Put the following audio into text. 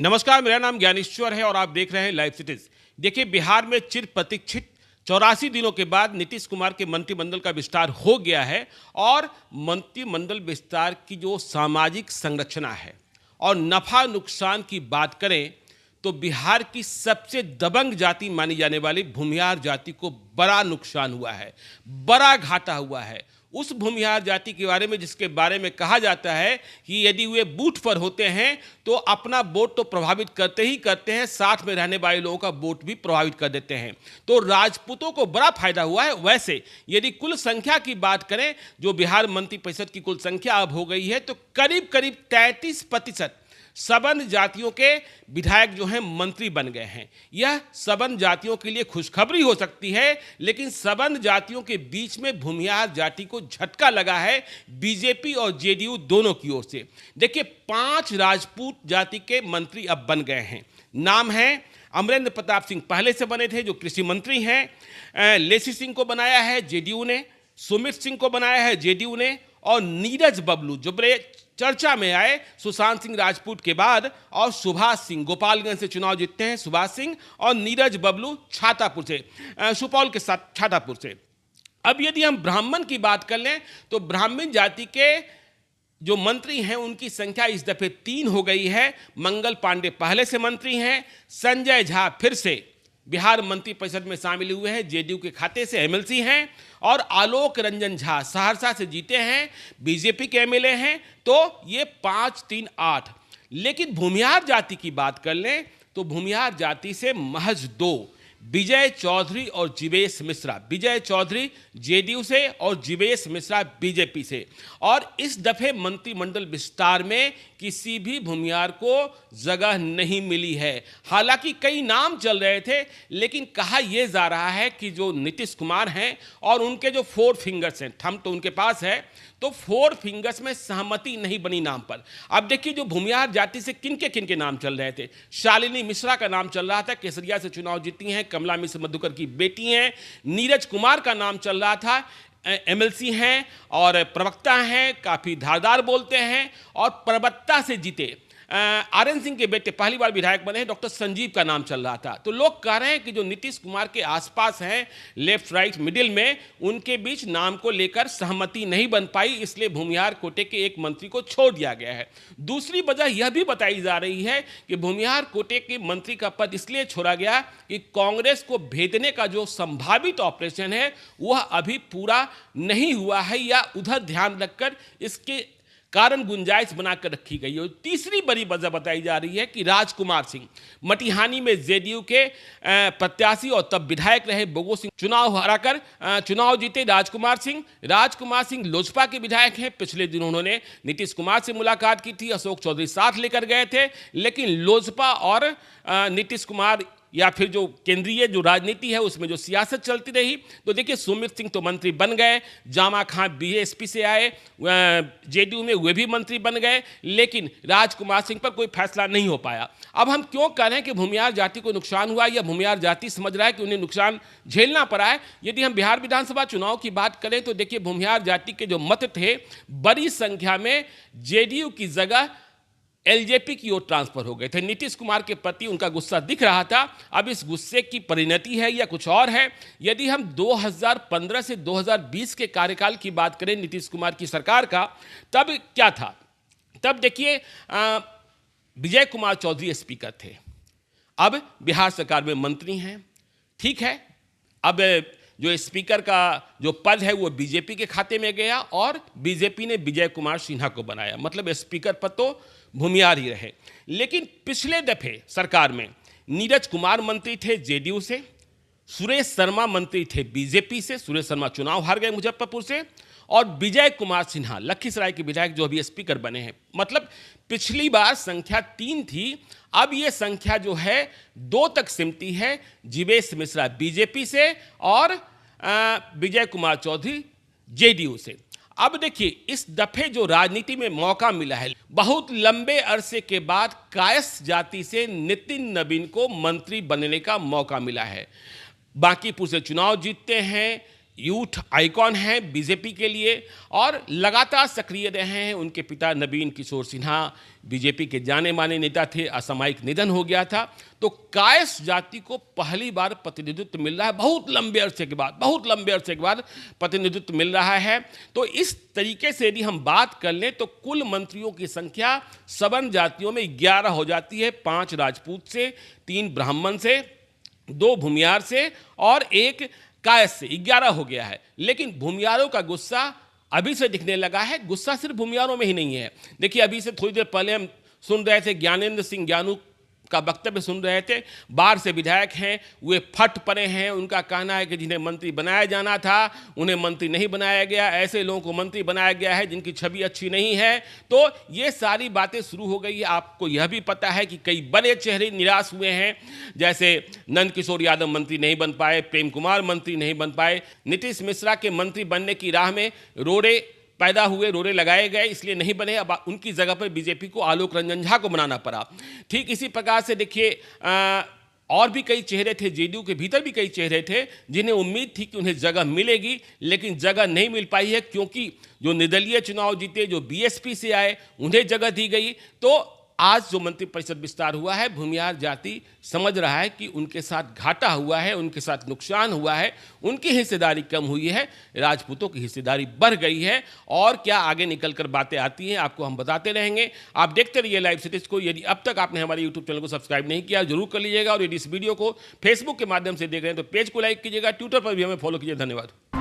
नमस्कार, मेरा नाम ज्ञानेश्वर है और आप देख रहे हैं लाइव सिटीज। देखिए, बिहार में चिर प्रतीक्षित 84 दिनों के बाद नीतीश कुमार के मंत्रिमंडल का विस्तार हो गया है और मंत्रिमंडल विस्तार की जो सामाजिक संरचना है और नफा नुकसान की बात करें तो बिहार की सबसे दबंग जाति मानी जाने वाली भूमिहार जाति को बड़ा नुकसान हुआ है, बड़ा घाटा हुआ है। उस भूमिहार जाति के बारे में जिसके बारे में कहा जाता है कि यदि वे बूथ पर होते हैं तो अपना वोट तो प्रभावित करते ही करते हैं, साथ में रहने वाले लोगों का वोट भी प्रभावित कर देते हैं। तो राजपूतों को बड़ा फायदा हुआ है। वैसे यदि कुल संख्या की बात करें, जो बिहार मंत्रिपरिषद की कुल संख्या अब हो गई है, तो करीब करीब 33% सवर्ण जातियों के विधायक जो हैं मंत्री बन गए हैं। यह सवर्ण जातियों के लिए खुशखबरी हो सकती है, लेकिन सवर्ण जातियों के बीच में भूमिहार जाति को झटका लगा है बीजेपी और जेडीयू दोनों की ओर से। देखिए, 5 राजपूत जाति के मंत्री अब बन गए हैं। नाम है अमरेंद्र प्रताप सिंह, पहले से बने थे, जो कृषि मंत्री हैं। लेसी सिंह को बनाया है जेडीयू ने, सुमित सिंह को बनाया है जेडीयू ने, और नीरज बबलू जो बड़े चर्चा में आए सुशांत सिंह राजपूत के बाद, और सुभाष सिंह गोपालगंज से चुनाव जीतते हैं, सुभाष सिंह, और नीरज बबलू छातापुर से, सुपौल के साथ छातापुर से। अब यदि हम ब्राह्मण की बात कर लें तो ब्राह्मण जाति के जो मंत्री हैं उनकी संख्या इस दफे 3 हो गई है। मंगल पांडे पहले से मंत्री हैं, संजय झा फिर से बिहार मंत्रिपरिषद में शामिल हुए हैं, जेडीयू के खाते से एमएलसी हैं, और आलोक रंजन झा सहरसा से जीते हैं, बीजेपी के एमएलए हैं। तो ये 5, 3, 8। लेकिन भूमिहार जाति की बात कर लें तो भूमिहार जाति से महज 2, विजय चौधरी और जीवेश मिश्रा। विजय चौधरी जेडीयू से और जीवेश मिश्रा बीजेपी से। और इस दफे मंत्रिमंडल विस्तार में किसी भी भूमिहार को जगह नहीं मिली है। हालांकि कई नाम चल रहे थे, लेकिन कहा यह जा रहा है कि जो नीतीश कुमार हैं और उनके जो 4 फिंगर्स हैं, थंब तो उनके पास है, तो 4 फिंगर्स में सहमति नहीं बनी नाम पर। अब देखिए, जो भूमिहार जाति से किनके नाम चल रहे थे। शालिनी मिश्रा का नाम चल रहा था, केसरिया से चुनाव जीती हैं, कमला मिश्र मधुकर की बेटी हैं। नीरज कुमार का नाम चल रहा था, एमएलसी हैं और प्रवक्ता हैं, काफ़ी धारदार बोलते हैं, और परबत्ता से जीते आरएन सिंह के बेटे पहली बार विधायक बने हैं, डॉक्टर संजीव का नाम चल रहा था। तो लोग कह रहे हैं कि जो नीतीश कुमार के आसपास हैं, लेफ्ट राइट मिडिल में, उनके बीच नाम को लेकर सहमति नहीं बन पाई, इसलिए भूमिहार कोटे के एक मंत्री को छोड़ दिया गया है। दूसरी वजह यह भी बताई जा रही है कि भूमिहार कोटे के मंत्री का पद इसलिए छोड़ा गया कि कांग्रेस को भेदने का जो संभावित ऑपरेशन है वह अभी पूरा नहीं हुआ है, या उधर ध्यान रखकर इसके कारण गुंजाइश बनाकर रखी गई है। तीसरी बड़ी वजह बताई जा रही है कि राजकुमार सिंह मटिहानी में जेडीयू के प्रत्याशी और तब विधायक रहे बोगो सिंह चुनाव हराकर चुनाव जीते। राजकुमार सिंह लोजपा के विधायक हैं। पिछले दिनों उन्होंने नीतीश कुमार से मुलाकात की थी, अशोक चौधरी साथ लेकर गए थे, लेकिन लोजपा और नीतीश कुमार या फिर जो केंद्रीय जो राजनीति है उसमें जो सियासत चलती रही। तो देखिए, सुमित सिंह तो मंत्री बन गए, जामा खां बीएसपी से आए, जेडीयू में वे भी मंत्री बन गए, लेकिन राजकुमार सिंह पर कोई फैसला नहीं हो पाया। अब हम क्यों कह रहे हैं कि भूमिहार जाति को नुकसान हुआ, या भूमिहार जाति समझ रहा है कि उन्हें नुकसान झेलना पड़ा है। यदि हम बिहार विधानसभा चुनाव की बात करें तो देखिए, भूमिहार जाति के जो मत थे बड़ी संख्या में जेडीयू की जगह एलजेपी की ओर ट्रांसफर हो गए थे। नीतीश कुमार के प्रति उनका गुस्सा दिख रहा था। अब इस गुस्से की परिणति है या कुछ और है। यदि हम 2015 से 2020 के कार्यकाल की बात करें नीतीश कुमार की सरकार का, तब क्या था? तब देखिए, विजय कुमार चौधरी स्पीकर थे, अब बिहार सरकार में मंत्री हैं। ठीक है, अब जो स्पीकर का जो पद है वो बीजेपी के खाते में गया और बीजेपी ने विजय कुमार सिन्हा को बनाया। मतलब स्पीकर पद तो भूमिहार ही रहे। लेकिन पिछले दफे सरकार में नीरज कुमार मंत्री थे जेडीयू से, सुरेश शर्मा मंत्री थे बीजेपी से, सुरेश शर्मा चुनाव हार गए मुजफ्फरपुर से, और विजय कुमार सिन्हा लखीसराय के विधायक जो अभी स्पीकर बने हैं। मतलब पिछली बार संख्या 3 थी, अब ये संख्या जो है 2 तक सिमटी है, जीवेश मिश्रा बीजेपी से और विजय कुमार चौधरी जेडीयू से। अब देखिए, इस दफे जो राजनीति में मौका मिला है, बहुत लंबे अरसे के बाद कायस्थ जाति से नितिन नवीन को मंत्री बनने का मौका मिला है। बांकीपुर से चुनाव जीतते हैं, यूथ आइकॉन हैं बीजेपी के लिए और लगातार सक्रिय रहे हैं। उनके पिता नवीन किशोर सिन्हा बीजेपी के जाने माने नेता थे, असामयिक निधन हो गया था। तो कायस्थ जाति को पहली बार प्रतिनिधित्व मिल रहा है, बहुत लंबे अरसे के बाद प्रतिनिधित्व मिल रहा है। तो इस तरीके से यदि हम बात कर लें तो कुल मंत्रियों की संख्या सवर्ण जातियों में 11 हो जाती है, 5 राजपूत से, 3 ब्राह्मण से, 2 भूमियार से और 1 कायस्थ से, 11 हो गया है। लेकिन भूमियारों का गुस्सा अभी से दिखने लगा है। गुस्सा सिर्फ भूमियारों में ही नहीं है। देखिए, अभी से थोड़ी देर पहले हम सुन रहे थे ज्ञानेंद्र सिंह ज्ञानू का वक्तव्य सुन रहे थे। बाहर से विधायक हैं, वे फट पड़े हैं। उनका कहना है कि जिन्हें मंत्री बनाया जाना था उन्हें मंत्री नहीं बनाया गया, ऐसे लोगों को मंत्री बनाया गया है जिनकी छवि अच्छी नहीं है। तो ये सारी बातें शुरू हो गई है। आपको यह भी पता है कि कई बड़े चेहरे निराश हुए हैं, जैसे नंद किशोर यादव मंत्री नहीं बन पाए, प्रेम कुमार मंत्री नहीं बन पाए, नीतीश मिश्रा के मंत्री बनने की राह में रोड़े पैदा हुए, रोड़े लगाए गए, इसलिए नहीं बने। अब उनकी जगह पर बीजेपी को आलोक रंजन झा को बनाना पड़ा। ठीक इसी प्रकार से देखिए, और भी कई चेहरे थे, जेडीयू के भीतर भी कई चेहरे थे जिन्हें उम्मीद थी कि उन्हें जगह मिलेगी, लेकिन जगह नहीं मिल पाई है, क्योंकि जो निर्दलीय चुनाव जीते, जो बीएसपी से आए, उन्हें जगह दी गई। तो आज जो मंत्रिपरिषद विस्तार हुआ है, भूमिहार जाति समझ रहा है कि उनके साथ घाटा हुआ है, उनके साथ नुकसान हुआ है, उनकी हिस्सेदारी कम हुई है, राजपूतों की हिस्सेदारी बढ़ गई है। और क्या आगे निकलकर बातें आती हैं, आपको हम बताते रहेंगे। आप देखते रहिए लाइव सिटीज को। यदि अब तक आपने हमारे यूट्यूब चैनल को सब्सक्राइब नहीं किया, जरूर कर लीजिएगा। और यदि इस वीडियो को फेसबुक के माध्यम से देख रहे हैं तो पेज को लाइक कीजिएगा, ट्विटर पर भी हमें फॉलो कीजिए। धन्यवाद।